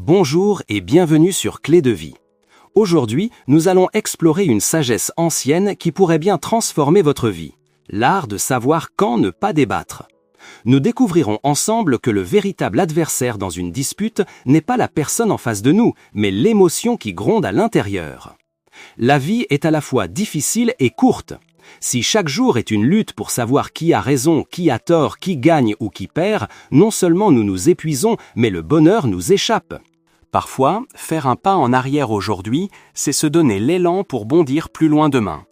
Bonjour et bienvenue sur Clé de vie. Aujourd'hui, nous allons explorer une sagesse ancienne qui pourrait bien transformer votre vie. L'art de savoir quand ne pas débattre. Nous découvrirons ensemble que le véritable adversaire dans une dispute n'est pas la personne en face de nous, mais l'émotion qui gronde à l'intérieur. La vie est à la fois difficile et courte. Si chaque jour est une lutte pour savoir qui a raison, qui a tort, qui gagne ou qui perd, non seulement nous nous épuisons, mais le bonheur nous échappe. Parfois, faire un pas en arrière aujourd'hui, c'est se donner l'élan pour bondir plus loin demain.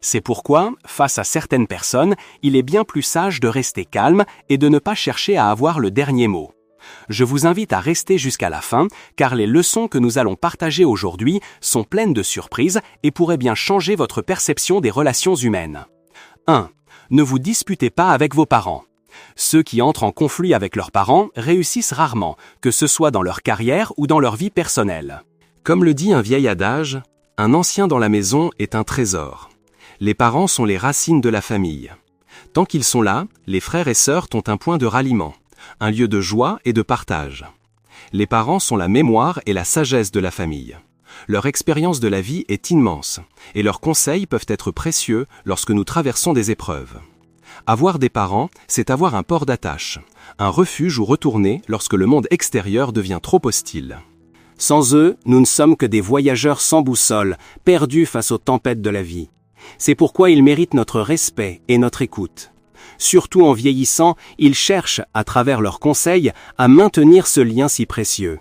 C'est pourquoi, face à certaines personnes, il est bien plus sage de rester calme et de ne pas chercher à avoir le dernier mot. Je vous invite à rester jusqu'à la fin, car les leçons que nous allons partager aujourd'hui sont pleines de surprises et pourraient bien changer votre perception des relations humaines. 1. Ne vous disputez pas avec vos parents. Ceux qui entrent en conflit avec leurs parents réussissent rarement, que ce soit dans leur carrière ou dans leur vie personnelle. Comme le dit un vieil adage, un ancien dans la maison est un trésor. Les parents sont les racines de la famille. Tant qu'ils sont là, les frères et sœurs ont un point de ralliement, un lieu de joie et de partage. Les parents sont la mémoire et la sagesse de la famille. Leur expérience de la vie est immense, et leurs conseils peuvent être précieux lorsque nous traversons des épreuves. Avoir des parents, c'est avoir un port d'attache, un refuge où retourner lorsque le monde extérieur devient trop hostile. Sans eux, nous ne sommes que des voyageurs sans boussole, perdus face aux tempêtes de la vie. C'est pourquoi ils méritent notre respect et notre écoute. Surtout en vieillissant, ils cherchent, à travers leurs conseils, à maintenir ce lien si précieux.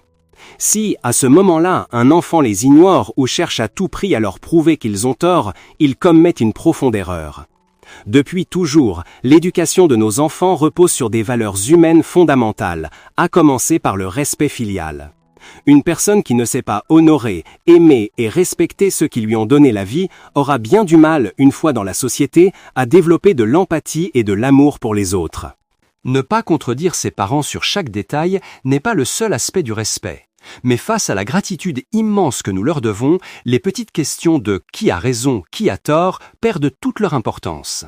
Si, à ce moment-là, un enfant les ignore ou cherche à tout prix à leur prouver qu'ils ont tort, ils commettent une profonde erreur. Depuis toujours, l'éducation de nos enfants repose sur des valeurs humaines fondamentales, à commencer par le respect filial. Une personne qui ne sait pas honorer, aimer et respecter ceux qui lui ont donné la vie aura bien du mal, une fois dans la société, à développer de l'empathie et de l'amour pour les autres. Ne pas contredire ses parents sur chaque détail n'est pas le seul aspect du respect. Mais face à la gratitude immense que nous leur devons, les petites questions de qui a raison, qui a tort perdent toute leur importance.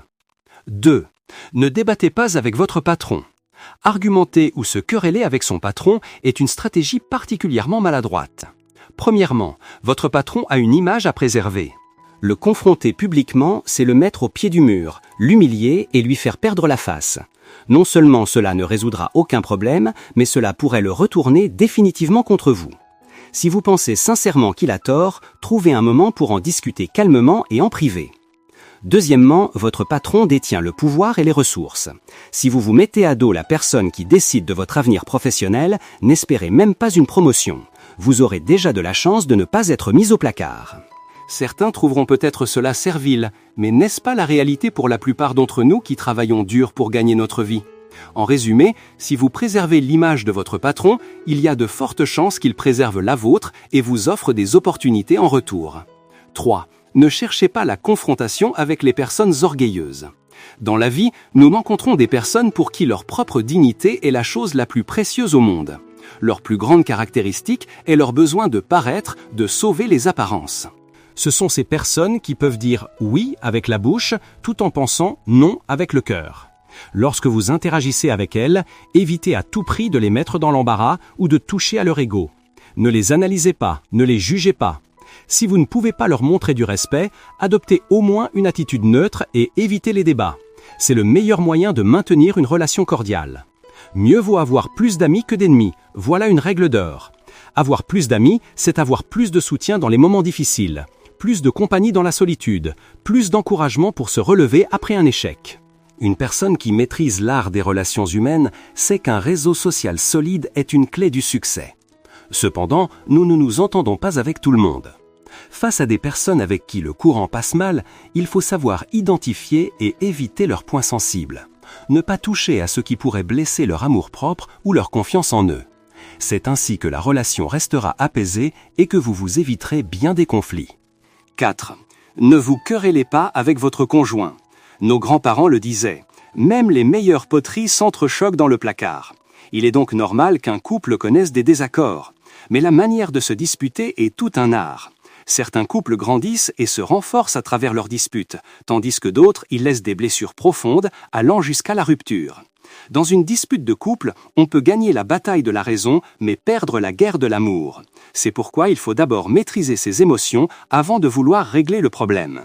2. Ne débattez pas avec votre patron. Argumenter ou se quereller avec son patron est une stratégie particulièrement maladroite. Premièrement, votre patron a une image à préserver. Le confronter publiquement, c'est le mettre au pied du mur, l'humilier et lui faire perdre la face. Non seulement cela ne résoudra aucun problème, mais cela pourrait le retourner définitivement contre vous. Si vous pensez sincèrement qu'il a tort, trouvez un moment pour en discuter calmement et en privé. Deuxièmement, votre patron détient le pouvoir et les ressources. Si vous vous mettez à dos la personne qui décide de votre avenir professionnel, n'espérez même pas une promotion. Vous aurez déjà de la chance de ne pas être mis au placard. Certains trouveront peut-être cela servile, mais n'est-ce pas la réalité pour la plupart d'entre nous qui travaillons dur pour gagner notre vie ? En résumé, si vous préservez l'image de votre patron, il y a de fortes chances qu'il préserve la vôtre et vous offre des opportunités en retour. 3. Ne cherchez pas la confrontation avec les personnes orgueilleuses. Dans la vie, nous rencontrons des personnes pour qui leur propre dignité est la chose la plus précieuse au monde. Leur plus grande caractéristique est leur besoin de paraître, de sauver les apparences. Ce sont ces personnes qui peuvent dire oui avec la bouche tout en pensant non avec le cœur. Lorsque vous interagissez avec elles, évitez à tout prix de les mettre dans l'embarras ou de toucher à leur ego. Ne les analysez pas, ne les jugez pas. Si vous ne pouvez pas leur montrer du respect, adoptez au moins une attitude neutre et évitez les débats. C'est le meilleur moyen de maintenir une relation cordiale. Mieux vaut avoir plus d'amis que d'ennemis, voilà une règle d'or. Avoir plus d'amis, c'est avoir plus de soutien dans les moments difficiles, plus de compagnie dans la solitude, plus d'encouragement pour se relever après un échec. Une personne qui maîtrise l'art des relations humaines sait qu'un réseau social solide est une clé du succès. Cependant, nous ne nous entendons pas avec tout le monde. Face à des personnes avec qui le courant passe mal, il faut savoir identifier et éviter leurs points sensibles. Ne pas toucher à ce qui pourrait blesser leur amour-propre ou leur confiance en eux. C'est ainsi que la relation restera apaisée et que vous vous éviterez bien des conflits. 4. Ne vous querellez pas avec votre conjoint. Nos grands-parents le disaient. Même les meilleures poteries s'entrechoquent dans le placard. Il est donc normal qu'un couple connaisse des désaccords. Mais la manière de se disputer est tout un art. Certains couples grandissent et se renforcent à travers leurs disputes, tandis que d'autres y laissent des blessures profondes allant jusqu'à la rupture. Dans une dispute de couple, on peut gagner la bataille de la raison, mais perdre la guerre de l'amour. C'est pourquoi il faut d'abord maîtriser ses émotions avant de vouloir régler le problème.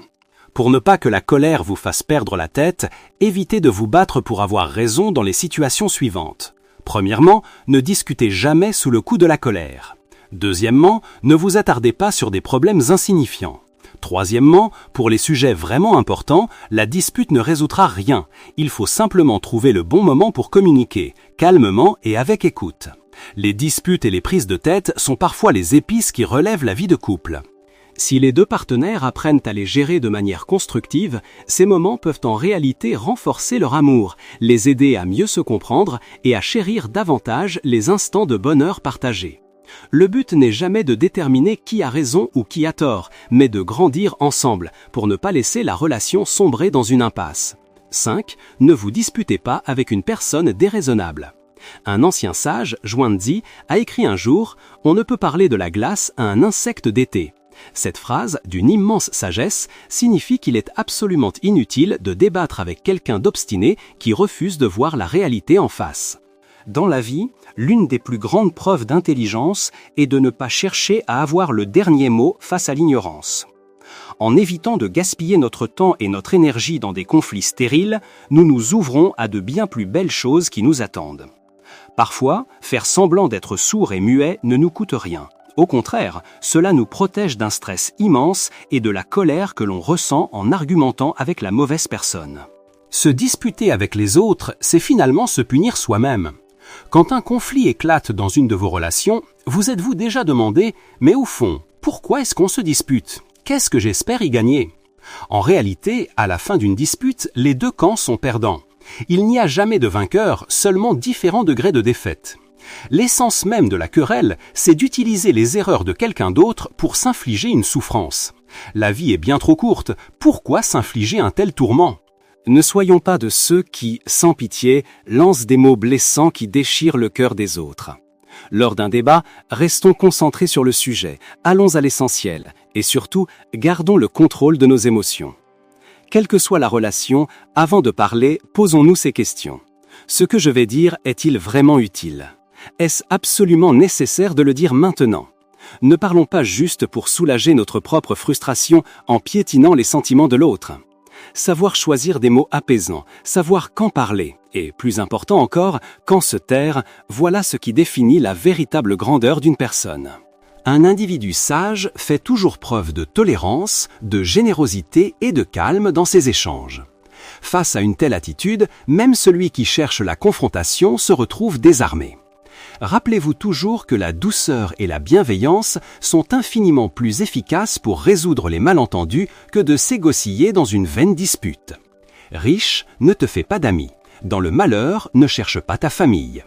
Pour ne pas que la colère vous fasse perdre la tête, évitez de vous battre pour avoir raison dans les situations suivantes. Premièrement, ne discutez jamais sous le coup de la colère. Deuxièmement, ne vous attardez pas sur des problèmes insignifiants. Troisièmement, pour les sujets vraiment importants, la dispute ne résoudra rien. Il faut simplement trouver le bon moment pour communiquer, calmement et avec écoute. Les disputes et les prises de tête sont parfois les épices qui relèvent la vie de couple. Si les deux partenaires apprennent à les gérer de manière constructive, ces moments peuvent en réalité renforcer leur amour, les aider à mieux se comprendre et à chérir davantage les instants de bonheur partagés. Le but n'est jamais de déterminer qui a raison ou qui a tort, mais de grandir ensemble pour ne pas laisser la relation sombrer dans une impasse. 5. Ne vous disputez pas avec une personne déraisonnable. Un ancien sage, Zhuangzi, a écrit un jour « On ne peut parler de la glace à un insecte d'été ». Cette phrase, d'une immense sagesse, signifie qu'il est absolument inutile de débattre avec quelqu'un d'obstiné qui refuse de voir la réalité en face. Dans la vie, l'une des plus grandes preuves d'intelligence est de ne pas chercher à avoir le dernier mot face à l'ignorance. En évitant de gaspiller notre temps et notre énergie dans des conflits stériles, nous nous ouvrons à de bien plus belles choses qui nous attendent. Parfois, faire semblant d'être sourd et muet ne nous coûte rien. Au contraire, cela nous protège d'un stress immense et de la colère que l'on ressent en argumentant avec la mauvaise personne. Se disputer avec les autres, c'est finalement se punir soi-même. Quand un conflit éclate dans une de vos relations, vous êtes-vous déjà demandé « Mais au fond, pourquoi est-ce qu'on se dispute ? Qu'est-ce que j'espère y gagner ?» En réalité, à la fin d'une dispute, les deux camps sont perdants. Il n'y a jamais de vainqueur, seulement différents degrés de défaite. L'essence même de la querelle, c'est d'utiliser les erreurs de quelqu'un d'autre pour s'infliger une souffrance. La vie est bien trop courte, pourquoi s'infliger un tel tourment ? Ne soyons pas de ceux qui, sans pitié, lancent des mots blessants qui déchirent le cœur des autres. Lors d'un débat, restons concentrés sur le sujet, allons à l'essentiel, et surtout, gardons le contrôle de nos émotions. Quelle que soit la relation, avant de parler, posons-nous ces questions. Ce que je vais dire est-il vraiment utile ? Est-ce absolument nécessaire de le dire maintenant ? Ne parlons pas juste pour soulager notre propre frustration en piétinant les sentiments de l'autre. Savoir choisir des mots apaisants, savoir quand parler, et plus important encore, quand se taire, voilà ce qui définit la véritable grandeur d'une personne. Un individu sage fait toujours preuve de tolérance, de générosité et de calme dans ses échanges. Face à une telle attitude, même celui qui cherche la confrontation se retrouve désarmé. Rappelez-vous toujours que la douceur et la bienveillance sont infiniment plus efficaces pour résoudre les malentendus que de s'égosiller dans une vaine dispute. Riche, ne te fais pas d'amis. Dans le malheur, ne cherche pas ta famille.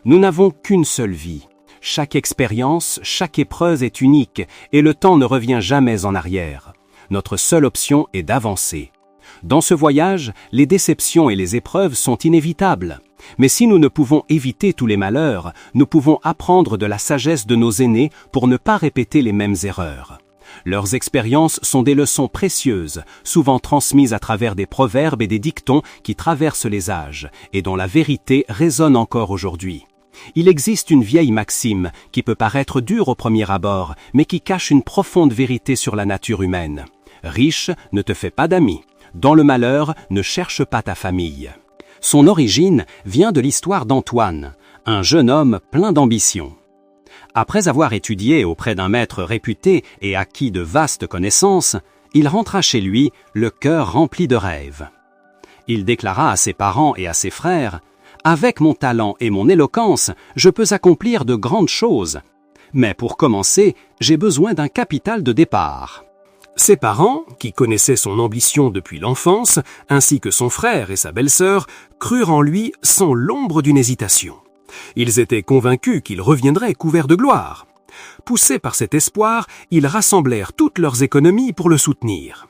Nous n'avons qu'une seule vie. Chaque expérience, chaque épreuve est unique et le temps ne revient jamais en arrière. Notre seule option est d'avancer. Dans ce voyage, les déceptions et les épreuves sont inévitables. Mais si nous ne pouvons éviter tous les malheurs, nous pouvons apprendre de la sagesse de nos aînés pour ne pas répéter les mêmes erreurs. Leurs expériences sont des leçons précieuses, souvent transmises à travers des proverbes et des dictons qui traversent les âges et dont la vérité résonne encore aujourd'hui. Il existe une vieille maxime qui peut paraître dure au premier abord, mais qui cache une profonde vérité sur la nature humaine. Riche, ne te fais pas d'amis. Dans le malheur, ne cherche pas ta famille. Son origine vient de l'histoire d'Antoine, un jeune homme plein d'ambition. Après avoir étudié auprès d'un maître réputé et acquis de vastes connaissances, il rentra chez lui, le cœur rempli de rêves. Il déclara à ses parents et à ses frères « Avec mon talent et mon éloquence, je peux accomplir de grandes choses. Mais pour commencer, j'ai besoin d'un capital de départ. » Ses parents, qui connaissaient son ambition depuis l'enfance, ainsi que son frère et sa belle-sœur, crurent en lui sans l'ombre d'une hésitation. Ils étaient convaincus qu'il reviendrait couvert de gloire. Poussés par cet espoir, ils rassemblèrent toutes leurs économies pour le soutenir.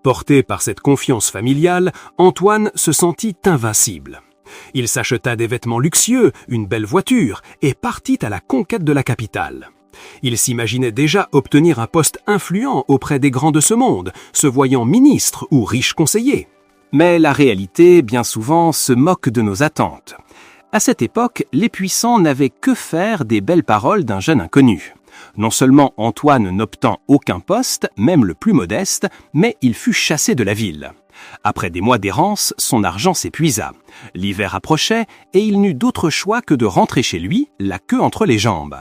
Porté par cette confiance familiale, Antoine se sentit invincible. Il s'acheta des vêtements luxueux, une belle voiture, et partit à la conquête de la capitale. Il s'imaginait déjà obtenir un poste influent auprès des grands de ce monde, se voyant ministre ou riche conseiller. Mais la réalité, bien souvent, se moque de nos attentes. À cette époque, les puissants n'avaient que faire des belles paroles d'un jeune inconnu. Non seulement Antoine n'obtint aucun poste, même le plus modeste, mais il fut chassé de la ville. Après des mois d'errance, son argent s'épuisa. L'hiver approchait et il n'eut d'autre choix que de rentrer chez lui, la queue entre les jambes.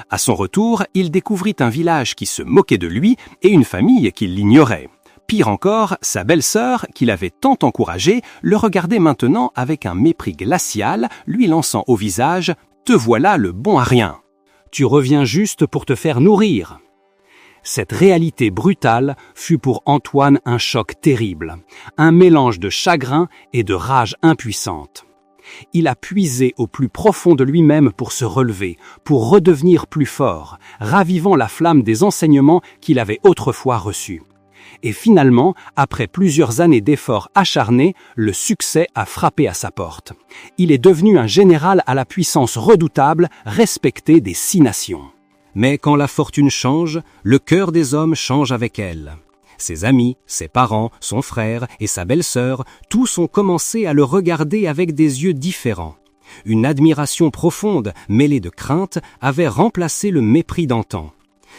À son retour, il découvrit un village qui se moquait de lui et une famille qui l'ignorait. Pire encore, sa belle-sœur, qui l'avait tant encouragé, le regardait maintenant avec un mépris glacial, lui lançant au visage « Te voilà le bon à rien. Tu reviens juste pour te faire nourrir. » Cette réalité brutale fut pour Antoine un choc terrible, un mélange de chagrin et de rage impuissante. Il a puisé au plus profond de lui-même pour se relever, pour redevenir plus fort, ravivant la flamme des enseignements qu'il avait autrefois reçus. Et finalement, après plusieurs années d'efforts acharnés, le succès a frappé à sa porte. Il est devenu un général à la puissance redoutable, respecté des 6 nations. Mais quand la fortune change, le cœur des hommes change avec elle. Ses amis, ses parents, son frère et sa belle-sœur, tous ont commencé à le regarder avec des yeux différents. Une admiration profonde, mêlée de crainte, avait remplacé le mépris d'antan.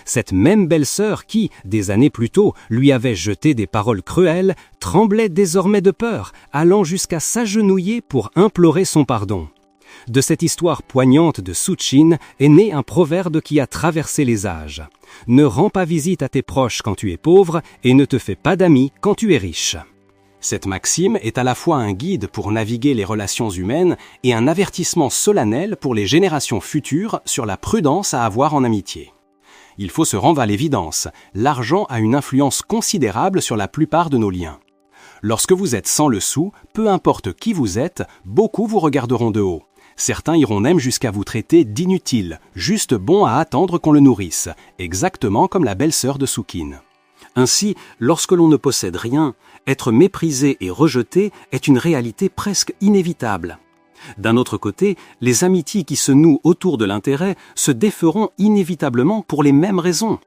Cette même belle-sœur qui, des années plus tôt, lui avait jeté des paroles cruelles, tremblait désormais de peur, allant jusqu'à s'agenouiller pour implorer son pardon. De cette histoire poignante de Suchin est né un proverbe qui a traversé les âges. Ne rends pas visite à tes proches quand tu es pauvre et ne te fais pas d'amis quand tu es riche. Cette maxime est à la fois un guide pour naviguer les relations humaines et un avertissement solennel pour les générations futures sur la prudence à avoir en amitié. Il faut se rendre à l'évidence, l'argent a une influence considérable sur la plupart de nos liens. Lorsque vous êtes sans le sou, peu importe qui vous êtes, beaucoup vous regarderont de haut. Certains iront même jusqu'à vous traiter d'inutile, juste bon à attendre qu'on le nourrisse, exactement comme la belle-sœur de Soukine. Ainsi, lorsque l'on ne possède rien, être méprisé et rejeté est une réalité presque inévitable. D'un autre côté, les amitiés qui se nouent autour de l'intérêt se déferont inévitablement pour les mêmes raisons.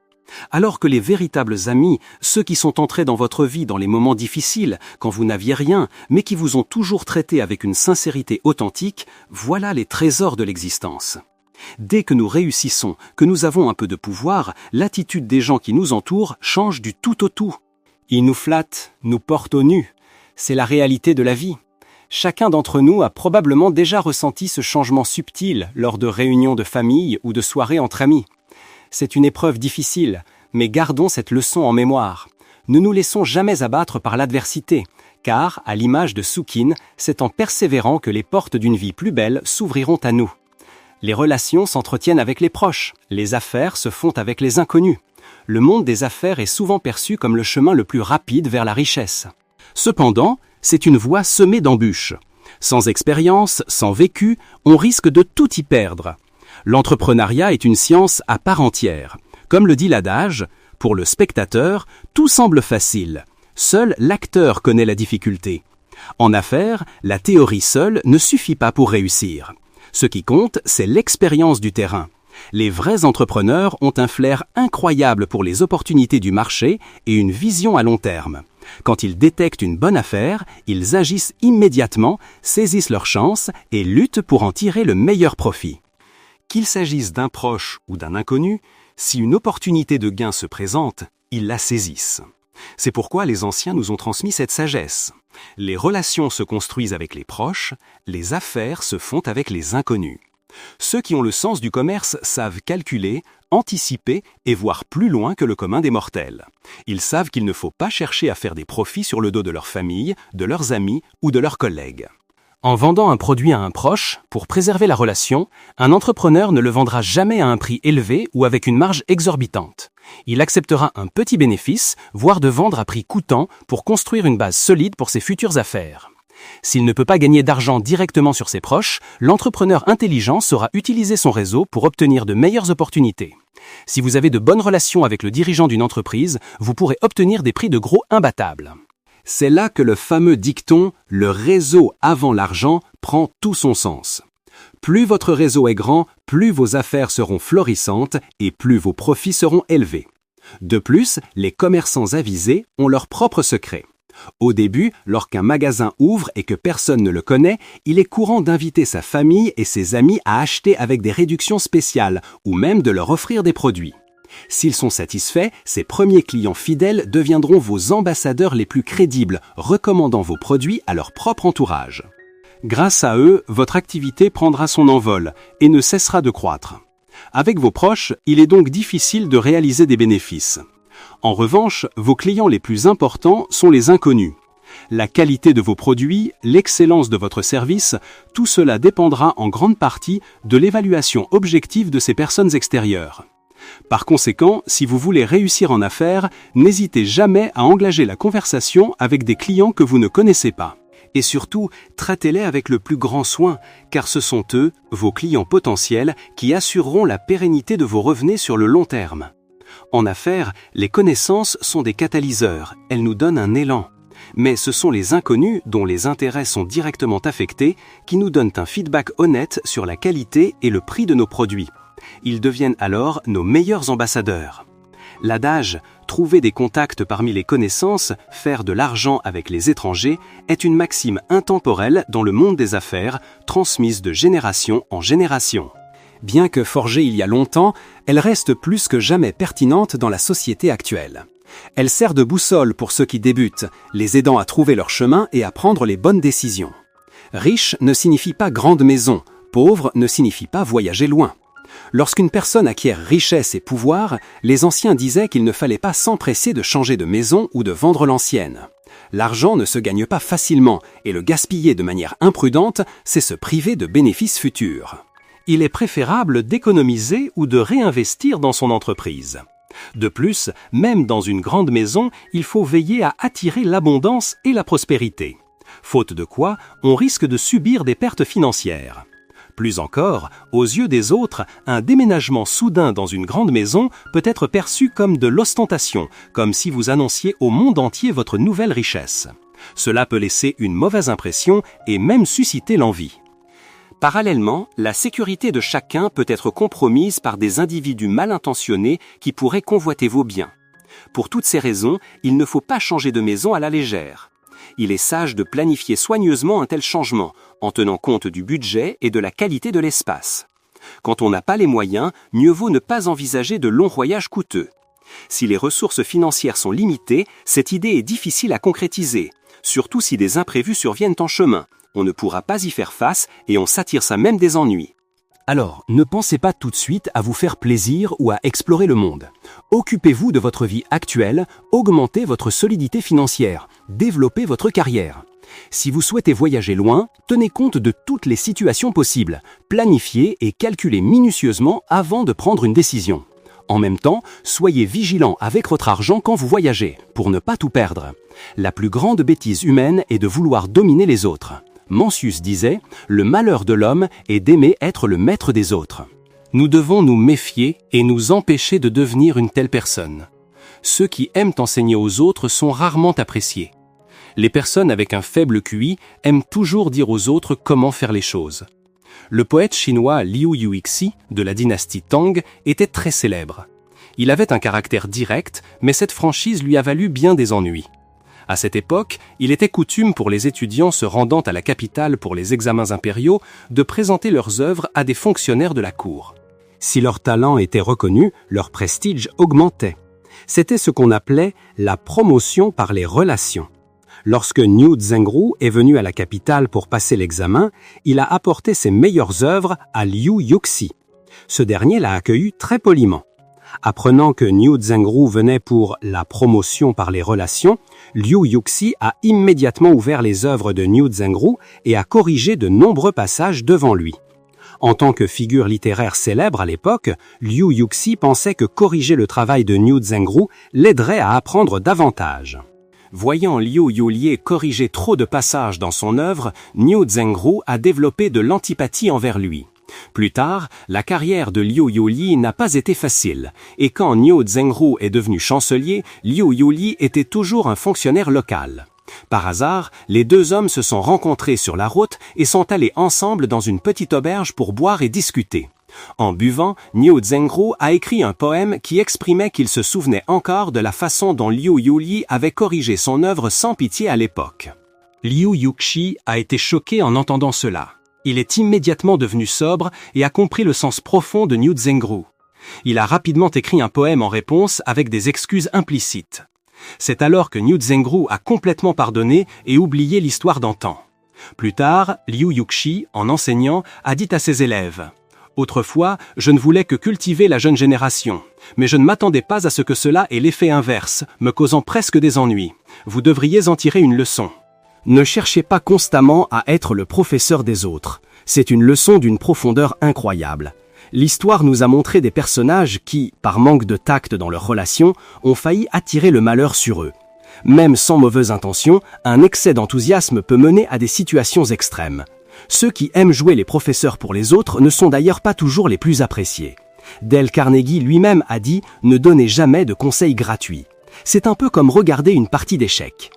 Alors que les véritables amis, ceux qui sont entrés dans votre vie dans les moments difficiles, quand vous n'aviez rien, mais qui vous ont toujours traité avec une sincérité authentique, voilà les trésors de l'existence. Dès que nous réussissons, que nous avons un peu de pouvoir, l'attitude des gens qui nous entourent change du tout au tout. Ils nous flattent, nous portent au nu. C'est la réalité de la vie. Chacun d'entre nous a probablement déjà ressenti ce changement subtil lors de réunions de famille ou de soirées entre amis. C'est une épreuve difficile, mais gardons cette leçon en mémoire. Ne nous laissons jamais abattre par l'adversité, car, à l'image de Soukine, c'est en persévérant que les portes d'une vie plus belle s'ouvriront à nous. Les relations s'entretiennent avec les proches, les affaires se font avec les inconnus. Le monde des affaires est souvent perçu comme le chemin le plus rapide vers la richesse. Cependant, c'est une voie semée d'embûches. Sans expérience, sans vécu, on risque de tout y perdre. L'entrepreneuriat est une science à part entière. Comme le dit l'adage, pour le spectateur, tout semble facile. Seul l'acteur connaît la difficulté. En affaires, la théorie seule ne suffit pas pour réussir. Ce qui compte, c'est l'expérience du terrain. Les vrais entrepreneurs ont un flair incroyable pour les opportunités du marché et une vision à long terme. Quand ils détectent une bonne affaire, ils agissent immédiatement, saisissent leur chance et luttent pour en tirer le meilleur profit. Qu'il s'agisse d'un proche ou d'un inconnu, si une opportunité de gain se présente, ils la saisissent. C'est pourquoi les anciens nous ont transmis cette sagesse. Les relations se construisent avec les proches, les affaires se font avec les inconnus. Ceux qui ont le sens du commerce savent calculer, anticiper et voir plus loin que le commun des mortels. Ils savent qu'il ne faut pas chercher à faire des profits sur le dos de leur famille, de leurs amis ou de leurs collègues. En vendant un produit à un proche, pour préserver la relation, un entrepreneur ne le vendra jamais à un prix élevé ou avec une marge exorbitante. Il acceptera un petit bénéfice, voire de vendre à prix coûtant pour construire une base solide pour ses futures affaires. S'il ne peut pas gagner d'argent directement sur ses proches, l'entrepreneur intelligent saura utiliser son réseau pour obtenir de meilleures opportunités. Si vous avez de bonnes relations avec le dirigeant d'une entreprise, vous pourrez obtenir des prix de gros imbattables. C'est là que le fameux dicton « le réseau avant l'argent » prend tout son sens. Plus votre réseau est grand, plus vos affaires seront florissantes et plus vos profits seront élevés. De plus, les commerçants avisés ont leurs propres secrets. Au début, lorsqu'un magasin ouvre et que personne ne le connaît, il est courant d'inviter sa famille et ses amis à acheter avec des réductions spéciales ou même de leur offrir des produits. S'ils sont satisfaits, ces premiers clients fidèles deviendront vos ambassadeurs les plus crédibles, recommandant vos produits à leur propre entourage. Grâce à eux, votre activité prendra son envol et ne cessera de croître. Avec vos proches, il est donc difficile de réaliser des bénéfices. En revanche, vos clients les plus importants sont les inconnus. La qualité de vos produits, l'excellence de votre service, tout cela dépendra en grande partie de l'évaluation objective de ces personnes extérieures. Par conséquent, si vous voulez réussir en affaires, n'hésitez jamais à engager la conversation avec des clients que vous ne connaissez pas. Et surtout, traitez-les avec le plus grand soin, car ce sont eux, vos clients potentiels, qui assureront la pérennité de vos revenus sur le long terme. En affaires, les connaissances sont des catalyseurs, elles nous donnent un élan. Mais ce sont les inconnus, dont les intérêts sont directement affectés, qui nous donnent un feedback honnête sur la qualité et le prix de nos produits. Ils deviennent alors nos meilleurs ambassadeurs. L'adage « trouver des contacts parmi les connaissances, faire de l'argent avec les étrangers » est une maxime intemporelle dans le monde des affaires, transmise de génération en génération. Bien que forgée il y a longtemps, elle reste plus que jamais pertinente dans la société actuelle. Elle sert de boussole pour ceux qui débutent, les aidant à trouver leur chemin et à prendre les bonnes décisions. Riche ne signifie pas grande maison, pauvre ne signifie pas voyager loin. Lorsqu'une personne acquiert richesse et pouvoir, les anciens disaient qu'il ne fallait pas s'empresser de changer de maison ou de vendre l'ancienne. L'argent ne se gagne pas facilement et le gaspiller de manière imprudente, c'est se priver de bénéfices futurs. Il est préférable d'économiser ou de réinvestir dans son entreprise. De plus, même dans une grande maison, il faut veiller à attirer l'abondance et la prospérité. Faute de quoi, on risque de subir des pertes financières. Plus encore, aux yeux des autres, un déménagement soudain dans une grande maison peut être perçu comme de l'ostentation, comme si vous annonciez au monde entier votre nouvelle richesse. Cela peut laisser une mauvaise impression et même susciter l'envie. Parallèlement, la sécurité de chacun peut être compromise par des individus mal intentionnés qui pourraient convoiter vos biens. Pour toutes ces raisons, il ne faut pas changer de maison à la légère. Il est sage de planifier soigneusement un tel changement, en tenant compte du budget et de la qualité de l'espace. Quand on n'a pas les moyens, mieux vaut ne pas envisager de longs voyages coûteux. Si les ressources financières sont limitées, cette idée est difficile à concrétiser, surtout si des imprévus surviennent en chemin. On ne pourra pas y faire face et on s'attire ça même des ennuis. Alors, ne pensez pas tout de suite à vous faire plaisir ou à explorer le monde. Occupez-vous de votre vie actuelle, augmentez votre solidité financière, développez votre carrière. Si vous souhaitez voyager loin, tenez compte de toutes les situations possibles, planifiez et calculez minutieusement avant de prendre une décision. En même temps, soyez vigilant avec votre argent quand vous voyagez, pour ne pas tout perdre. La plus grande bêtise humaine est de vouloir dominer les autres. Mencius disait « Le malheur de l'homme est d'aimer être le maître des autres ». Nous devons nous méfier et nous empêcher de devenir une telle personne. Ceux qui aiment enseigner aux autres sont rarement appréciés. Les personnes avec un faible QI aiment toujours dire aux autres comment faire les choses. Le poète chinois Liu Yuixi, de la dynastie Tang, était très célèbre. Il avait un caractère direct, mais cette franchise lui a valu bien des ennuis. À cette époque, il était coutume pour les étudiants se rendant à la capitale pour les examens impériaux de présenter leurs œuvres à des fonctionnaires de la cour. Si leur talent était reconnu, leur prestige augmentait. C'était ce qu'on appelait la promotion par les relations. Lorsque Niu Zhengrou est venu à la capitale pour passer l'examen, il a apporté ses meilleures œuvres à Liu Yuxi. Ce dernier l'a accueilli très poliment. Apprenant que Niu Zhengrou venait pour la promotion par les relations, Liu Yuxi a immédiatement ouvert les œuvres de Niu Zhengrou et a corrigé de nombreux passages devant lui. En tant que figure littéraire célèbre à l'époque, Liu Yuxi pensait que corriger le travail de Niu Zhengrou l'aiderait à apprendre davantage. Voyant Liu Yulie corriger trop de passages dans son œuvre, Niu Zhengrou a développé de l'antipathie envers lui. Plus tard, la carrière de Liu Yulie n'a pas été facile, et quand Niu Zhengrou est devenu chancelier, Liu Yulie était toujours un fonctionnaire local. Par hasard, les deux hommes se sont rencontrés sur la route et sont allés ensemble dans une petite auberge pour boire et discuter. En buvant, Niu Zhengrou a écrit un poème qui exprimait qu'il se souvenait encore de la façon dont Liu Yuli avait corrigé son œuvre sans pitié à l'époque. Liu Yuxi a été choqué en entendant cela. Il est immédiatement devenu sobre et a compris le sens profond de Niu Zhengrou. Il a rapidement écrit un poème en réponse avec des excuses implicites. C'est alors que Niu Zhengrou a complètement pardonné et oublié l'histoire d'antan. Plus tard, Liu Yuxi, en enseignant, a dit à ses élèves « Autrefois, je ne voulais que cultiver la jeune génération, mais je ne m'attendais pas à ce que cela ait l'effet inverse, me causant presque des ennuis. Vous devriez en tirer une leçon. Ne cherchez pas constamment à être le professeur des autres. C'est une leçon d'une profondeur incroyable. L'histoire nous a montré des personnages qui, par manque de tact dans leurs relations, ont failli attirer le malheur sur eux. Même sans mauvaise intention, un excès d'enthousiasme peut mener à des situations extrêmes. Ceux qui aiment jouer les professeurs pour les autres ne sont d'ailleurs pas toujours les plus appréciés. Dale Carnegie lui-même a dit « Ne donnez jamais de conseils gratuits ». C'est un peu comme regarder une partie d'échecs.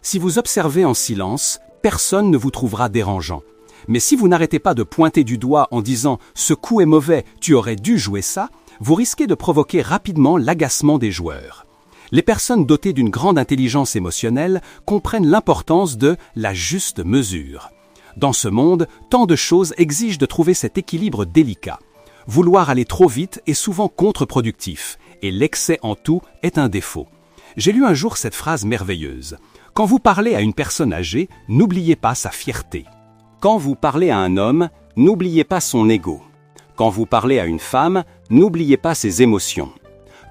Si vous observez en silence, personne ne vous trouvera dérangeant. Mais si vous n'arrêtez pas de pointer du doigt en disant « Ce coup est mauvais, tu aurais dû jouer ça », vous risquez de provoquer rapidement l'agacement des joueurs. Les personnes dotées d'une grande intelligence émotionnelle comprennent l'importance de la juste mesure. Dans ce monde, tant de choses exigent de trouver cet équilibre délicat. Vouloir aller trop vite est souvent contre-productif, et l'excès en tout est un défaut. J'ai lu un jour cette phrase merveilleuse. Quand vous parlez à une personne âgée, n'oubliez pas sa fierté. Quand vous parlez à un homme, n'oubliez pas son ego. Quand vous parlez à une femme, n'oubliez pas ses émotions.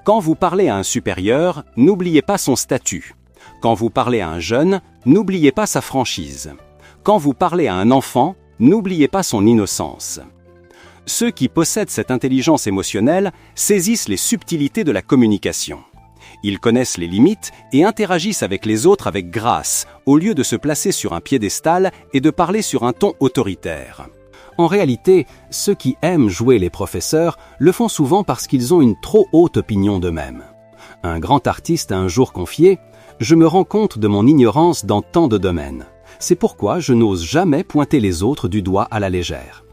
Quand vous parlez à un supérieur, n'oubliez pas son statut. Quand vous parlez à un jeune, n'oubliez pas sa franchise. Quand vous parlez à un enfant, n'oubliez pas son innocence. Ceux qui possèdent cette intelligence émotionnelle saisissent les subtilités de la communication. Ils connaissent les limites et interagissent avec les autres avec grâce, au lieu de se placer sur un piédestal et de parler sur un ton autoritaire. En réalité, ceux qui aiment jouer les professeurs le font souvent parce qu'ils ont une trop haute opinion d'eux-mêmes. Un grand artiste a un jour confié « Je me rends compte de mon ignorance dans tant de domaines. C'est pourquoi je n'ose jamais pointer les autres du doigt à la légère. »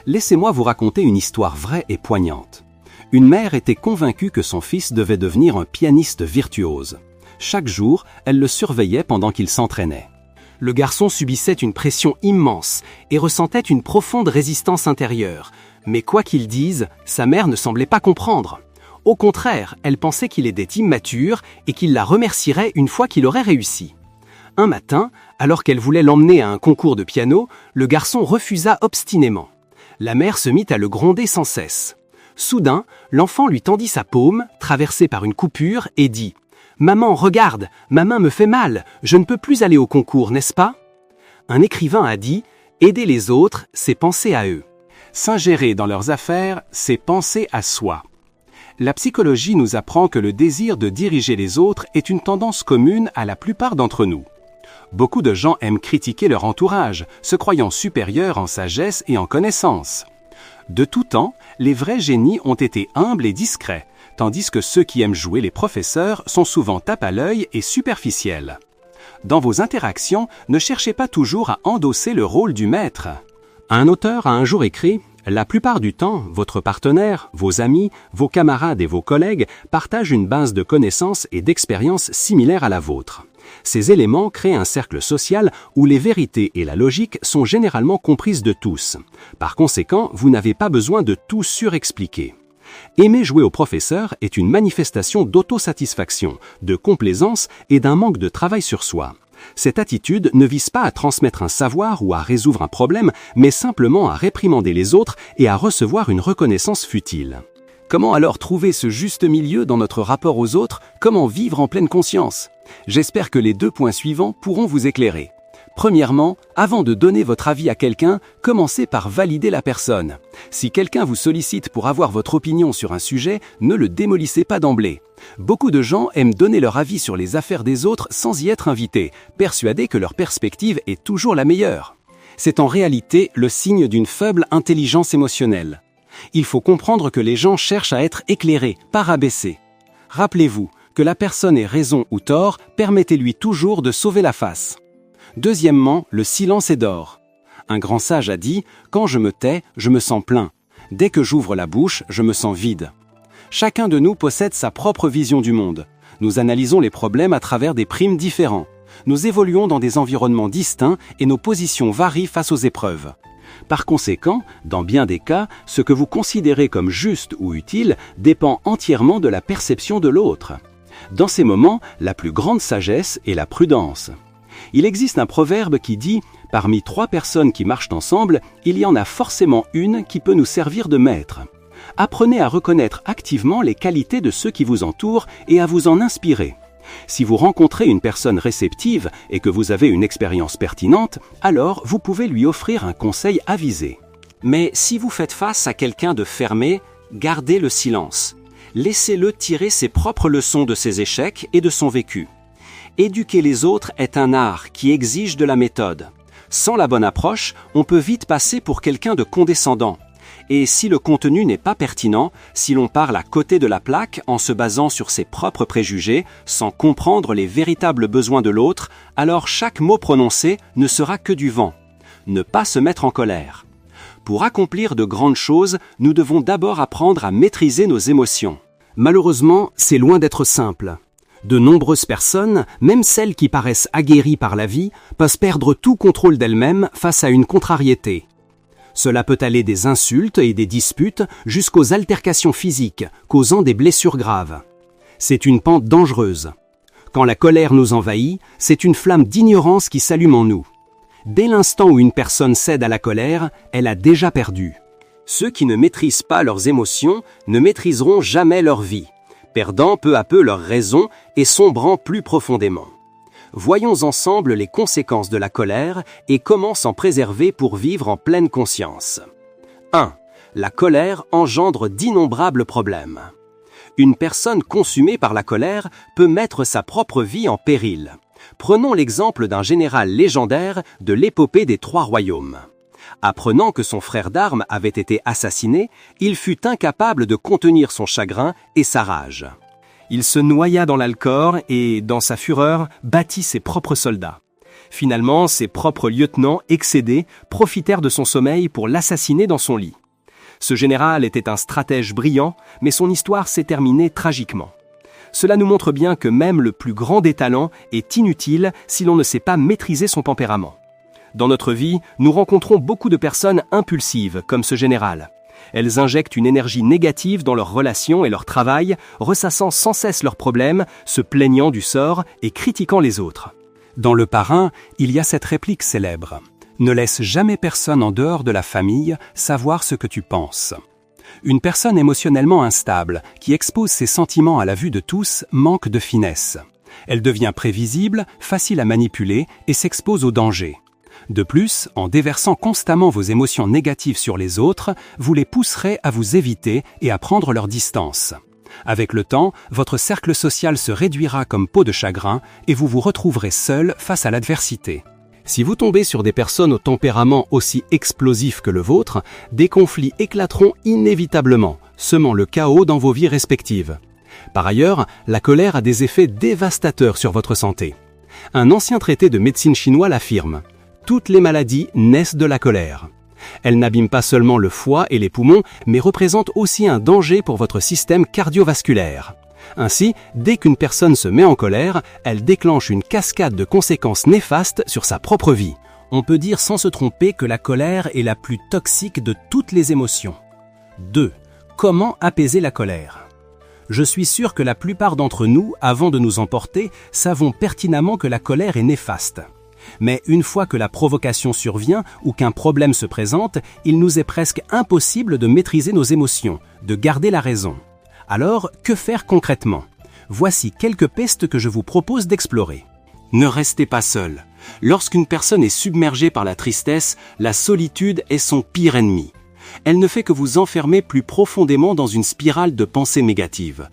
Laissez-moi vous raconter une histoire vraie et poignante. Une mère était convaincue que son fils devait devenir un pianiste virtuose. Chaque jour, elle le surveillait pendant qu'il s'entraînait. Le garçon subissait une pression immense et ressentait une profonde résistance intérieure. Mais quoi qu'il dise, sa mère ne semblait pas comprendre. Au contraire, elle pensait qu'il était immature et qu'il la remercierait une fois qu'il aurait réussi. Un matin, alors qu'elle voulait l'emmener à un concours de piano, le garçon refusa obstinément. La mère se mit à le gronder sans cesse. Soudain, l'enfant lui tendit sa paume, traversée par une coupure, et dit « Maman, regarde, ma main me fait mal, je ne peux plus aller au concours, n'est-ce pas ?» Un écrivain a dit « Aider les autres, c'est penser à eux. S'ingérer dans leurs affaires, c'est penser à soi. » La psychologie nous apprend que le désir de diriger les autres est une tendance commune à la plupart d'entre nous. Beaucoup de gens aiment critiquer leur entourage, se croyant supérieurs en sagesse et en connaissance. De tout temps, les vrais génies ont été humbles et discrets, tandis que ceux qui aiment jouer les professeurs sont souvent tape à l'œil et superficiels. Dans vos interactions, ne cherchez pas toujours à endosser le rôle du maître. Un auteur a un jour écrit « La plupart du temps, votre partenaire, vos amis, vos camarades et vos collègues partagent une base de connaissances et d'expériences similaires à la vôtre. Ces éléments créent un cercle social où les vérités et la logique sont généralement comprises de tous. Par conséquent, vous n'avez pas besoin de tout surexpliquer. Aimer jouer au professeur est une manifestation d'autosatisfaction, de complaisance et d'un manque de travail sur soi. Cette attitude ne vise pas à transmettre un savoir ou à résoudre un problème, mais simplement à réprimander les autres et à recevoir une reconnaissance futile. Comment alors trouver ce juste milieu dans notre rapport aux autres? Comment vivre en pleine conscience? J'espère que les 2 points suivants pourront vous éclairer. Premièrement, avant de donner votre avis à quelqu'un, commencez par valider la personne. Si quelqu'un vous sollicite pour avoir votre opinion sur un sujet, ne le démolissez pas d'emblée. Beaucoup de gens aiment donner leur avis sur les affaires des autres sans y être invités, persuadés que leur perspective est toujours la meilleure. C'est en réalité le signe d'une faible intelligence émotionnelle. Il faut comprendre que les gens cherchent à être éclairés, pas rabaissés. Rappelez-vous, Que la personne ait raison ou tort, permettez-lui toujours de sauver la face. Deuxièmement, le silence est d'or. Un grand sage a dit « Quand je me tais, je me sens plein. Dès que j'ouvre la bouche, je me sens vide. » Chacun de nous possède sa propre vision du monde. Nous analysons les problèmes à travers des prismes différents. Nous évoluons dans des environnements distincts et nos positions varient face aux épreuves. Par conséquent, dans bien des cas, ce que vous considérez comme juste ou utile dépend entièrement de la perception de l'autre. Dans ces moments, la plus grande sagesse est la prudence. Il existe un proverbe qui dit « Parmi 3 personnes qui marchent ensemble, il y en a forcément une qui peut nous servir de maître ». Apprenez à reconnaître activement les qualités de ceux qui vous entourent et à vous en inspirer. Si vous rencontrez une personne réceptive et que vous avez une expérience pertinente, alors vous pouvez lui offrir un conseil avisé. Mais si vous faites face à quelqu'un de fermé, gardez le silence. Laissez-le tirer ses propres leçons de ses échecs et de son vécu. Éduquer les autres est un art qui exige de la méthode. Sans la bonne approche, on peut vite passer pour quelqu'un de condescendant. Et si le contenu n'est pas pertinent, si l'on parle à côté de la plaque en se basant sur ses propres préjugés, sans comprendre les véritables besoins de l'autre, alors chaque mot prononcé ne sera que du vent. Ne pas se mettre en colère. Pour accomplir de grandes choses, nous devons d'abord apprendre à maîtriser nos émotions. Malheureusement, c'est loin d'être simple. De nombreuses personnes, même celles qui paraissent aguerries par la vie, peuvent perdre tout contrôle d'elles-mêmes face à une contrariété. Cela peut aller des insultes et des disputes jusqu'aux altercations physiques, causant des blessures graves. C'est une pente dangereuse. Quand la colère nous envahit, c'est une flamme d'ignorance qui s'allume en nous. Dès l'instant où une personne cède à la colère, elle a déjà perdu. Ceux qui ne maîtrisent pas leurs émotions ne maîtriseront jamais leur vie, perdant peu à peu leur raison et sombrant plus profondément. Voyons ensemble les conséquences de la colère et comment s'en préserver pour vivre en pleine conscience. 1. La colère engendre d'innombrables problèmes. Une personne consumée par la colère peut mettre sa propre vie en péril. Prenons l'exemple d'un général légendaire de l'épopée des 3 royaumes. Apprenant que son frère d'armes avait été assassiné, il fut incapable de contenir son chagrin et sa rage. Il se noya dans l'Alcor et, dans sa fureur, battit ses propres soldats. Finalement, ses propres lieutenants, excédés, profitèrent de son sommeil pour l'assassiner dans son lit. Ce général était un stratège brillant, mais son histoire s'est terminée tragiquement. Cela nous montre bien que même le plus grand des talents est inutile si l'on ne sait pas maîtriser son tempérament. Dans notre vie, nous rencontrons beaucoup de personnes impulsives, comme ce général. Elles injectent une énergie négative dans leurs relations et leur travail, ressassant sans cesse leurs problèmes, se plaignant du sort et critiquant les autres. Dans Le Parrain, il y a cette réplique célèbre. « Ne laisse jamais personne en dehors de la famille savoir ce que tu penses. » Une personne émotionnellement instable, qui expose ses sentiments à la vue de tous, manque de finesse. Elle devient prévisible, facile à manipuler et s'expose au danger. De plus, en déversant constamment vos émotions négatives sur les autres, vous les pousserez à vous éviter et à prendre leur distance. Avec le temps, votre cercle social se réduira comme peau de chagrin et vous vous retrouverez seul face à l'adversité. Si vous tombez sur des personnes au tempérament aussi explosif que le vôtre, des conflits éclateront inévitablement, semant le chaos dans vos vies respectives. Par ailleurs, la colère a des effets dévastateurs sur votre santé. Un ancien traité de médecine chinois l'affirme. Toutes les maladies naissent de la colère. Elle n'abîme pas seulement le foie et les poumons, mais représente aussi un danger pour votre système cardiovasculaire. Ainsi, dès qu'une personne se met en colère, elle déclenche une cascade de conséquences néfastes sur sa propre vie. On peut dire sans se tromper que la colère est la plus toxique de toutes les émotions. 2. Comment apaiser la colère ? Je suis sûr que la plupart d'entre nous, avant de nous emporter, savons pertinemment que la colère est néfaste. Mais une fois que la provocation survient ou qu'un problème se présente, il nous est presque impossible de maîtriser nos émotions, de garder la raison. Alors, que faire concrètement ? Voici quelques pistes que je vous propose d'explorer. Ne restez pas seul. Lorsqu'une personne est submergée par la tristesse, la solitude est son pire ennemi. Elle ne fait que vous enfermer plus profondément dans une spirale de pensées négatives.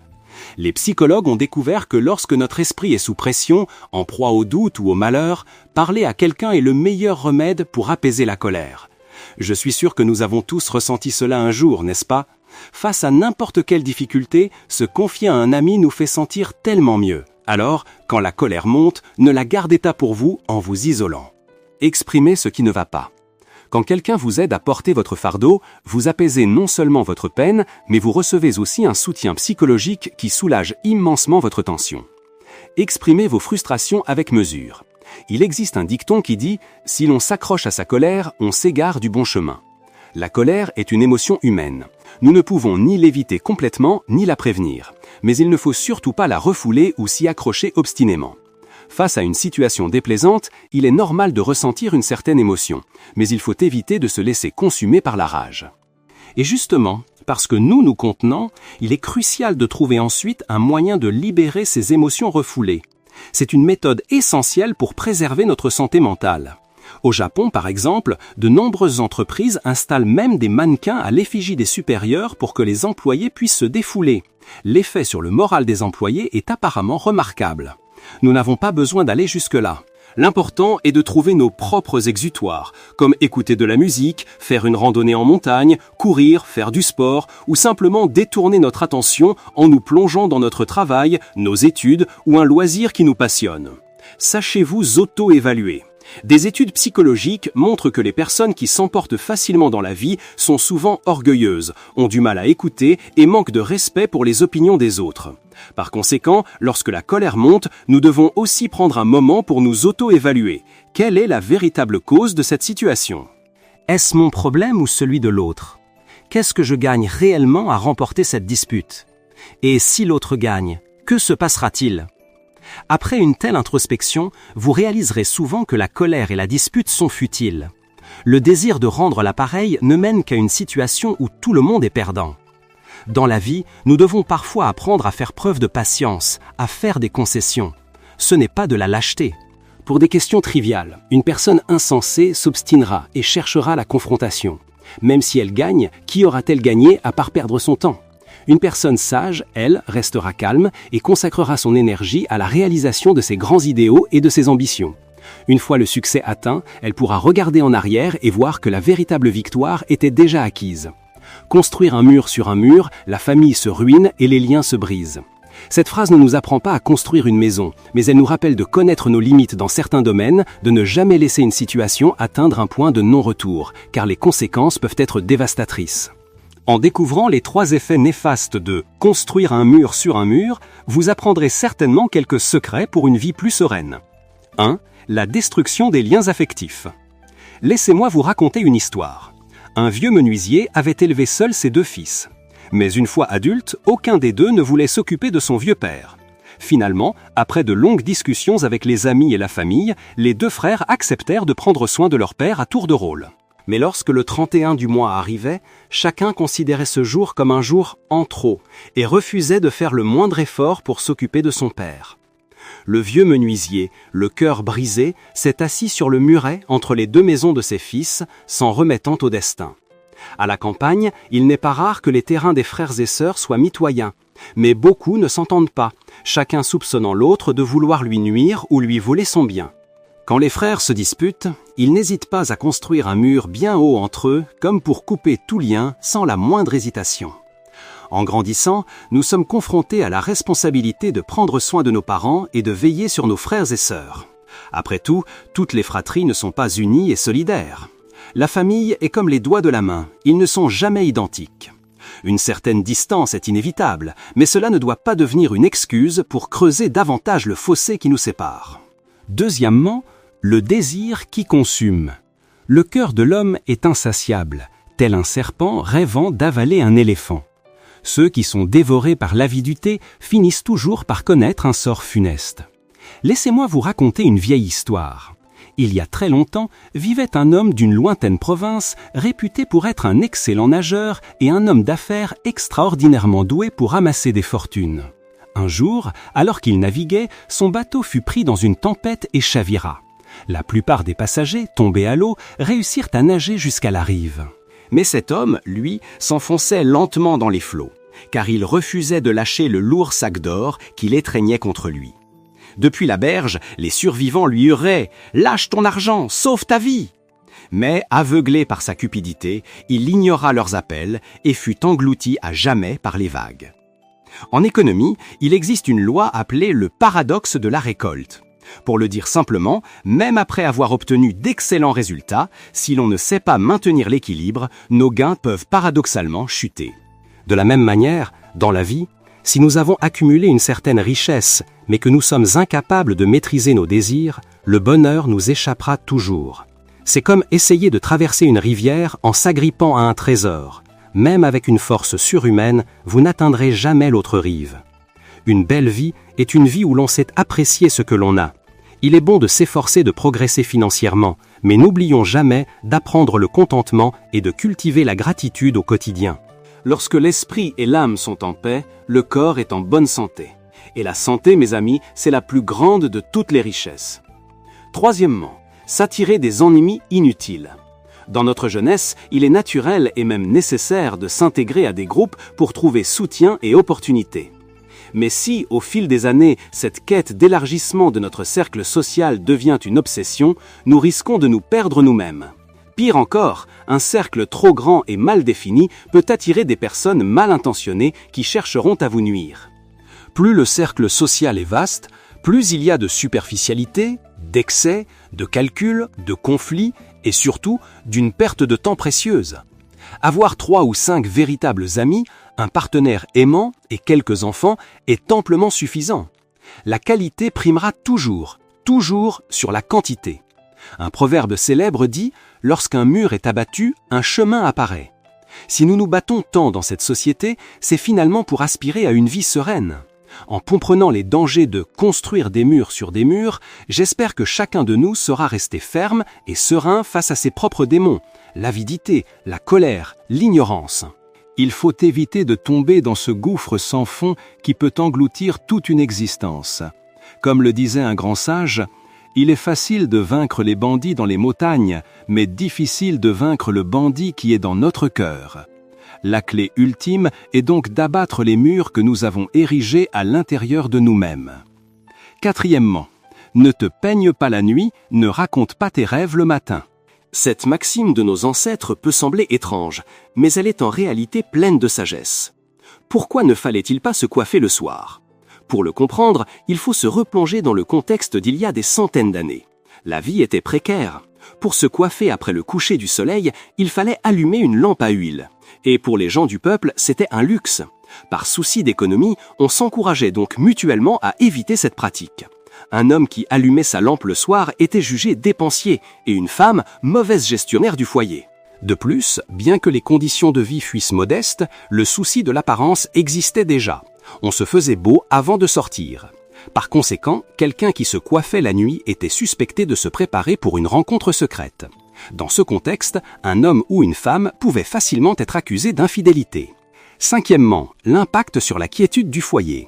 Les psychologues ont découvert que lorsque notre esprit est sous pression, en proie au doute ou au malheur, parler à quelqu'un est le meilleur remède pour apaiser la colère. Je suis sûr que nous avons tous ressenti cela un jour, n'est-ce pas ? Face à n'importe quelle difficulté, se confier à un ami nous fait sentir tellement mieux. Alors, quand la colère monte, ne la gardez pas pour vous en vous isolant. Exprimez ce qui ne va pas. Quand quelqu'un vous aide à porter votre fardeau, vous apaisez non seulement votre peine, mais vous recevez aussi un soutien psychologique qui soulage immensement votre tension. Exprimez vos frustrations avec mesure. Il existe un dicton qui dit « Si l'on s'accroche à sa colère, on s'égare du bon chemin ». La colère est une émotion humaine. Nous ne pouvons ni l'éviter complètement, ni la prévenir. Mais il ne faut surtout pas la refouler ou s'y accrocher obstinément. Face à une situation déplaisante, il est normal de ressentir une certaine émotion, mais il faut éviter de se laisser consumer par la rage. Et justement, parce que nous contenons, il est crucial de trouver ensuite un moyen de libérer ces émotions refoulées. C'est une méthode essentielle pour préserver notre santé mentale. Au Japon, par exemple, de nombreuses entreprises installent même des mannequins à l'effigie des supérieurs pour que les employés puissent se défouler. L'effet sur le moral des employés est apparemment remarquable. Nous n'avons pas besoin d'aller jusque-là. L'important est de trouver nos propres exutoires, comme écouter de la musique, faire une randonnée en montagne, courir, faire du sport, ou simplement détourner notre attention en nous plongeant dans notre travail, nos études ou un loisir qui nous passionne. Sachez-vous auto-évaluer. Des études psychologiques montrent que les personnes qui s'emportent facilement dans la vie sont souvent orgueilleuses, ont du mal à écouter et manquent de respect pour les opinions des autres. Par conséquent, lorsque la colère monte, nous devons aussi prendre un moment pour nous auto-évaluer. Quelle est la véritable cause de cette situation ? Est-ce mon problème ou celui de l'autre ? Qu'est-ce que je gagne réellement à remporter cette dispute ? Et si l'autre gagne, que se passera-t-il ? Après une telle introspection, vous réaliserez souvent que la colère et la dispute sont futiles. Le désir de rendre l'appareil ne mène qu'à une situation où tout le monde est perdant. Dans la vie, nous devons parfois apprendre à faire preuve de patience, à faire des concessions. Ce n'est pas de la lâcheté. Pour des questions triviales, une personne insensée s'obstinera et cherchera la confrontation. Même si elle gagne, qui aura-t-elle gagné à part perdre son temps ? Une personne sage, elle, restera calme et consacrera son énergie à la réalisation de ses grands idéaux et de ses ambitions. Une fois le succès atteint, elle pourra regarder en arrière et voir que la véritable victoire était déjà acquise. Construire un mur sur un mur, la famille se ruine et les liens se brisent. Cette phrase ne nous apprend pas à construire une maison, mais elle nous rappelle de connaître nos limites dans certains domaines, de ne jamais laisser une situation atteindre un point de non-retour, car les conséquences peuvent être dévastatrices. En découvrant les 3 effets néfastes de « construire un mur sur un mur », vous apprendrez certainement quelques secrets pour une vie plus sereine. 1. La destruction des liens affectifs. Laissez-moi vous raconter une histoire. Un vieux menuisier avait élevé seul ses 2 fils. Mais une fois adulte, aucun des 2 ne voulait s'occuper de son vieux père. Finalement, après de longues discussions avec les amis et la famille, les 2 frères acceptèrent de prendre soin de leur père à tour de rôle. Mais lorsque le 31 du mois arrivait, chacun considérait ce jour comme un jour en trop et refusait de faire le moindre effort pour s'occuper de son père. Le vieux menuisier, le cœur brisé, s'est assis sur le muret entre les 2 maisons de ses fils, s'en remettant au destin. À la campagne, il n'est pas rare que les terrains des frères et sœurs soient mitoyens, mais beaucoup ne s'entendent pas, chacun soupçonnant l'autre de vouloir lui nuire ou lui voler son bien. Quand les frères se disputent, ils n'hésitent pas à construire un mur bien haut entre eux, comme pour couper tout lien sans la moindre hésitation. En grandissant, nous sommes confrontés à la responsabilité de prendre soin de nos parents et de veiller sur nos frères et sœurs. Après tout, toutes les fratries ne sont pas unies et solidaires. La famille est comme les doigts de la main, ils ne sont jamais identiques. Une certaine distance est inévitable, mais cela ne doit pas devenir une excuse pour creuser davantage le fossé qui nous sépare. Deuxièmement, le désir qui consume. Le cœur de l'homme est insatiable, tel un serpent rêvant d'avaler un éléphant. Ceux qui sont dévorés par l'avidité finissent toujours par connaître un sort funeste. Laissez-moi vous raconter une vieille histoire. Il y a très longtemps, vivait un homme d'une lointaine province, réputé pour être un excellent nageur et un homme d'affaires extraordinairement doué pour amasser des fortunes. Un jour, alors qu'il naviguait, son bateau fut pris dans une tempête et chavira. La plupart des passagers, tombés à l'eau, réussirent à nager jusqu'à la rive. Mais cet homme, lui, s'enfonçait lentement dans les flots, car il refusait de lâcher le lourd sac d'or qui l'étreignait contre lui. Depuis la berge, les survivants lui hurlaient « Lâche ton argent, sauve ta vie !» Mais, aveuglé par sa cupidité, il ignora leurs appels et fut englouti à jamais par les vagues. En économie, il existe une loi appelée le paradoxe de la récolte. Pour le dire simplement, même après avoir obtenu d'excellents résultats, si l'on ne sait pas maintenir l'équilibre, nos gains peuvent paradoxalement chuter. De la même manière, dans la vie, si nous avons accumulé une certaine richesse, mais que nous sommes incapables de maîtriser nos désirs, le bonheur nous échappera toujours. C'est comme essayer de traverser une rivière en s'agrippant à un trésor. Même avec une force surhumaine, vous n'atteindrez jamais l'autre rive. Une belle vie est une vie où l'on sait apprécier ce que l'on a. Il est bon de s'efforcer de progresser financièrement, mais n'oublions jamais d'apprendre le contentement et de cultiver la gratitude au quotidien. Lorsque l'esprit et l'âme sont en paix, le corps est en bonne santé. Et la santé, mes amis, c'est la plus grande de toutes les richesses. Troisièmement, s'attirer des ennemis inutiles. Dans notre jeunesse, il est naturel et même nécessaire de s'intégrer à des groupes pour trouver soutien et opportunités. Mais si, au fil des années, cette quête d'élargissement de notre cercle social devient une obsession, nous risquons de nous perdre nous-mêmes. Pire encore, un cercle trop grand et mal défini peut attirer des personnes mal intentionnées qui chercheront à vous nuire. Plus le cercle social est vaste, plus il y a de superficialité, d'excès, de calculs, de conflits et surtout d'une perte de temps précieuse. Avoir 3 ou 5 véritables amis, un partenaire aimant et quelques enfants est amplement suffisant. La qualité primera toujours sur la quantité. Un proverbe célèbre dit « Lorsqu'un mur est abattu, un chemin apparaît ». Si nous nous battons tant dans cette société, c'est finalement pour aspirer à une vie sereine. En comprenant les dangers de construire des murs sur des murs, j'espère que chacun de nous saura rester ferme et serein face à ses propres démons, l'avidité, la colère, l'ignorance. Il faut éviter de tomber dans ce gouffre sans fond qui peut engloutir toute une existence. Comme le disait un grand sage, « Il est facile de vaincre les bandits dans les montagnes, mais difficile de vaincre le bandit qui est dans notre cœur. » La clé ultime est donc d'abattre les murs que nous avons érigés à l'intérieur de nous-mêmes. Quatrièmement, ne te peigne pas la nuit, ne raconte pas tes rêves le matin. Cette maxime de nos ancêtres peut sembler étrange, mais elle est en réalité pleine de sagesse. Pourquoi ne fallait-il pas se coiffer le soir ? Pour le comprendre, il faut se replonger dans le contexte d'il y a des centaines d'années. La vie était précaire. Pour se coiffer après le coucher du soleil, il fallait allumer une lampe à huile. Et pour les gens du peuple, c'était un luxe. Par souci d'économie, on s'encourageait donc mutuellement à éviter cette pratique. Un homme qui allumait sa lampe le soir était jugé dépensier et une femme mauvaise gestionnaire du foyer. De plus, bien que les conditions de vie fussent modestes, le souci de l'apparence existait déjà. On se faisait beau avant de sortir. Par conséquent, quelqu'un qui se coiffait la nuit était suspecté de se préparer pour une rencontre secrète. Dans ce contexte, un homme ou une femme pouvait facilement être accusé d'infidélité. Cinquièmement, l'impact sur la quiétude du foyer.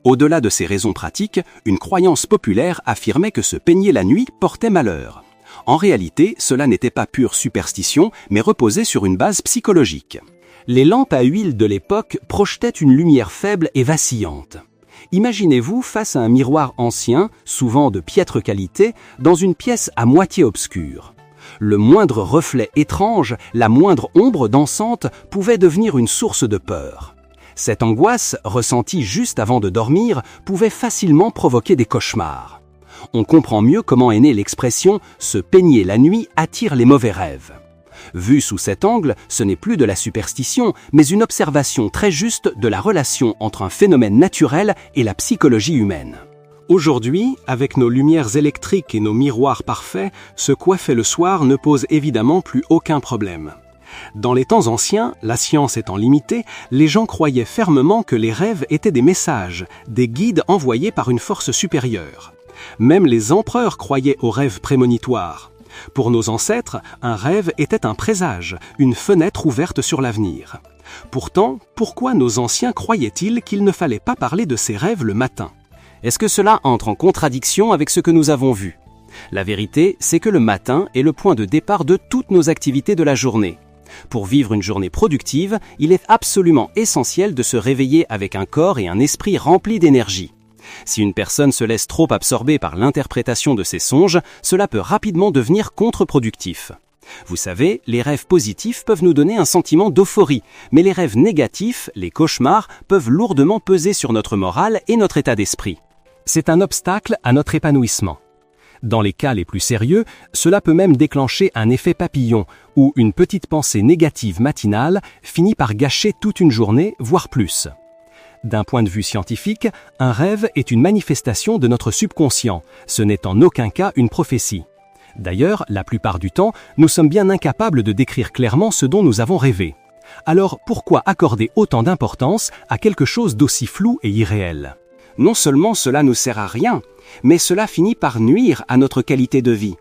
Au-delà de ces raisons pratiques, une croyance populaire affirmait que se peigner la nuit portait malheur. En réalité, cela n'était pas pure superstition, mais reposait sur une base psychologique. Les lampes à huile de l'époque projetaient une lumière faible et vacillante. Imaginez-vous face à un miroir ancien, souvent de piètre qualité, dans une pièce à moitié obscure. Le moindre reflet étrange, la moindre ombre dansante pouvait devenir une source de peur. Cette angoisse, ressentie juste avant de dormir, pouvait facilement provoquer des cauchemars. On comprend mieux comment est née l'expression « se peigner la nuit attire les mauvais rêves ». Vu sous cet angle, ce n'est plus de la superstition, mais une observation très juste de la relation entre un phénomène naturel et la psychologie humaine. Aujourd'hui, avec nos lumières électriques et nos miroirs parfaits, se coiffer le soir ne pose évidemment plus aucun problème. Dans les temps anciens, la science étant limitée, les gens croyaient fermement que les rêves étaient des messages, des guides envoyés par une force supérieure. Même les empereurs croyaient aux rêves prémonitoires. Pour nos ancêtres, un rêve était un présage, une fenêtre ouverte sur l'avenir. Pourtant, pourquoi nos anciens croyaient-ils qu'il ne fallait pas parler de ces rêves le matin ? Est-ce que cela entre en contradiction avec ce que nous avons vu ? La vérité, c'est que le matin est le point de départ de toutes nos activités de la journée. Pour vivre une journée productive, il est absolument essentiel de se réveiller avec un corps et un esprit remplis d'énergie. Si une personne se laisse trop absorber par l'interprétation de ses songes, cela peut rapidement devenir contre-productif. Vous savez, les rêves positifs peuvent nous donner un sentiment d'euphorie, mais les rêves négatifs, les cauchemars, peuvent lourdement peser sur notre morale et notre état d'esprit. C'est un obstacle à notre épanouissement. Dans les cas les plus sérieux, cela peut même déclencher un effet papillon, où une petite pensée négative matinale finit par gâcher toute une journée, voire plus. D'un point de vue scientifique, un rêve est une manifestation de notre subconscient, ce n'est en aucun cas une prophétie. D'ailleurs, la plupart du temps, nous sommes bien incapables de décrire clairement ce dont nous avons rêvé. Alors pourquoi accorder autant d'importance à quelque chose d'aussi flou et irréel ? Non seulement cela ne sert à rien, mais cela finit par nuire à notre qualité de vie.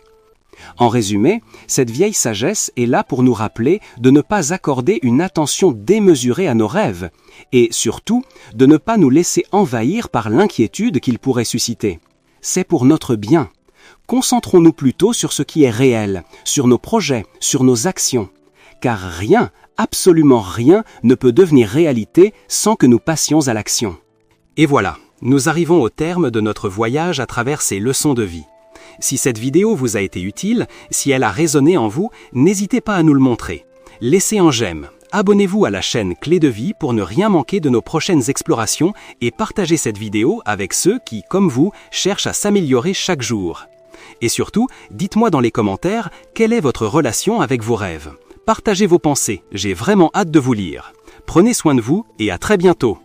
En résumé, cette vieille sagesse est là pour nous rappeler de ne pas accorder une attention démesurée à nos rêves, et surtout de ne pas nous laisser envahir par l'inquiétude qu'ils pourraient susciter. C'est pour notre bien. Concentrons-nous plutôt sur ce qui est réel, sur nos projets, sur nos actions. Car rien, absolument rien, ne peut devenir réalité sans que nous passions à l'action. Et voilà, nous arrivons au terme de notre voyage à travers ces leçons de vie. Si cette vidéo vous a été utile, si elle a résonné en vous, n'hésitez pas à nous le montrer. Laissez un j'aime, abonnez-vous à la chaîne Clé de Vie pour ne rien manquer de nos prochaines explorations et partagez cette vidéo avec ceux qui, comme vous, cherchent à s'améliorer chaque jour. Et surtout, dites-moi dans les commentaires quelle est votre relation avec vos rêves. Partagez vos pensées, j'ai vraiment hâte de vous lire. Prenez soin de vous et à très bientôt.